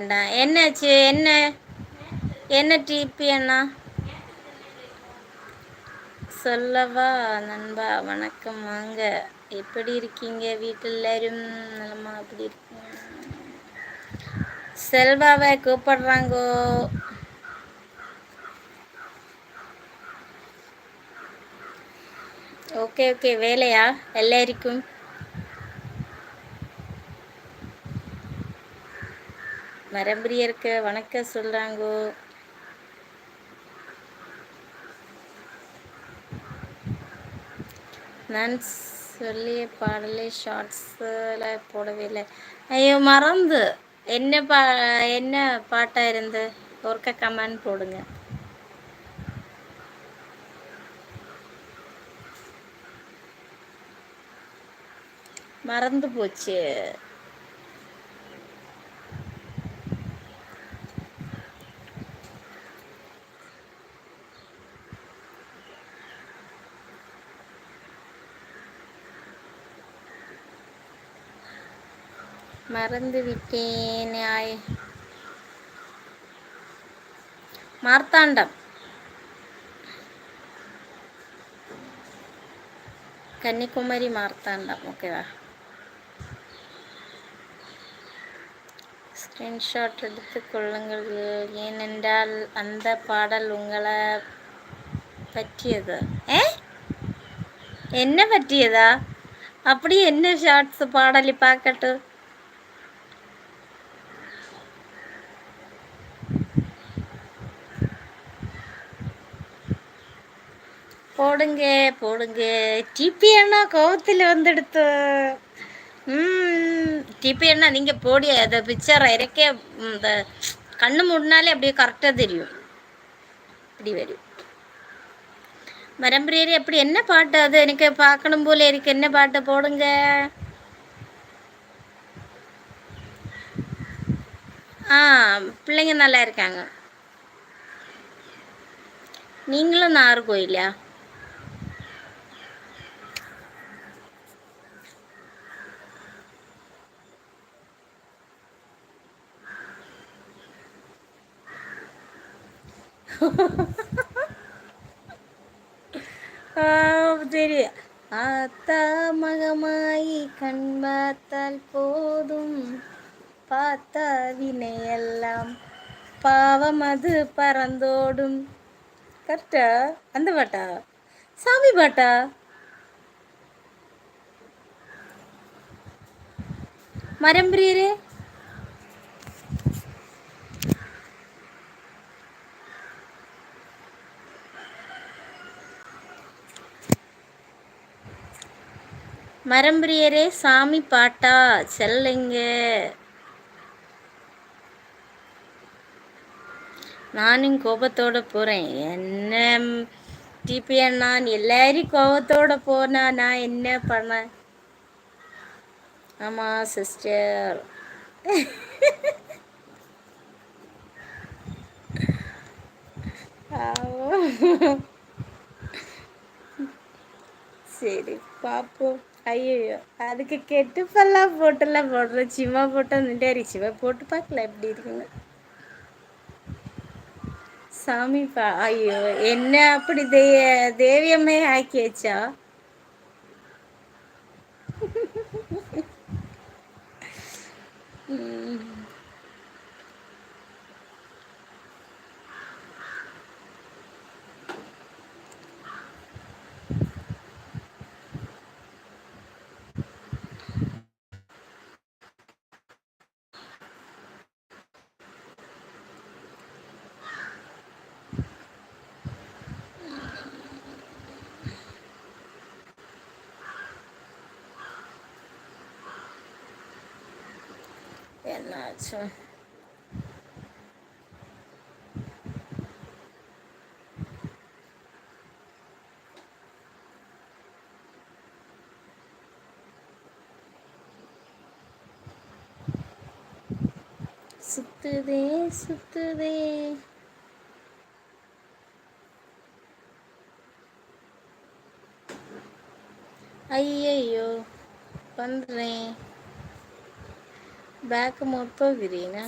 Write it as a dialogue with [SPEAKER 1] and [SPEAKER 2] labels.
[SPEAKER 1] என்னாச்சு? என்ன என்ன டிபி அண்ணா? சொல்லவா நண்பா? வணக்கம், வாங்க. எப்படி இருக்கீங்க? வீட்டில் எல்லாரும் நலமா? எப்படி இருக்கீங்க? செல்வாவை கூப்பிடுறாங்கோ. Okay okay. வேலையா எல்லாருக்கும்? மரம்பிரியருக்கு வணக்கம் சொல்கிறாங்கோ. நான் சொல்லிய பாடலே ஷார்ட்ஸில் போடவே இல்லை. ஐயோ மறந்து. என்ன பாட்டாக இருந்து ஒருக்க கமெண்ட் போடுங்க. மறந்து போச்சு. மறந்து விட்டேன். மார்த்தாண்டம், கன்னிகுமரி மார்த்தாண்டம். ஓகேவா? ஸ்க்ரீன்ஷாட் எடுத்து கொள்ளுங்கள். ஏனென்றால் அந்த பாடல் உங்களை பற்றியது. என்ன பற்றியதா? அப்படி என்ன ஷார்ட்ஸ் பாடலி பார்க்கட்டும். போடுங்க போடுங்க. டிபி அண்ணா கோவத்தில் வந்துடுத்து. டிபி அண்ணா நீங்கள் போடி அதை பிக்சரை இறக்கே. இந்த கண்ணு மூடினாலே அப்படியே கரெக்டாக தெரியும். இப்படி வரும். மரம்பிரியர் எப்படி என்ன பாட்டு அது? எனக்கு பார்க்கணும் போல இருக்கு. என்ன பாட்டு போடுங்க. பிள்ளைங்க நல்லா இருக்காங்க. நீங்களும் நாகர்கோயிலா? சரி. ஆத்தா மகமாயி கண் பார்த்தால் போதும், பார்த்தா வினையெல்லாம் பாவம் அது பறந்தோடும். கரெக்டா? அந்த பாட்டா? சாமி பாட்டா? மரம்பிரியரே மரம்பிரியரே சாமி பாட்டா செல்லுங்க. நானும் கோபத்தோட போகிறேன். என்ன டிபி அண்ணா எல்லாரும் கோபத்தோட போனா நான் என்ன பண்ண? ஆமாம் சிஸ்டர். சரி பார்ப்போம். ஐயோ அதுக்கு கெட்டுப்பெல்லாம் போட்டுலாம் போடுறோம். சிவா போட்டு வந்துட்டாரு. சிவா போட்டு பார்க்கல எப்படி இருக்குங்க. சாமி ஐயோ என்ன அப்படி தேவியம்மே ஆக்கியாச்சா? என்னாச்சு? சுத்துதே சுத்துதே. ஐயோ பண்ணுறேன். பேக்கு மொத்தம் கிரீனா?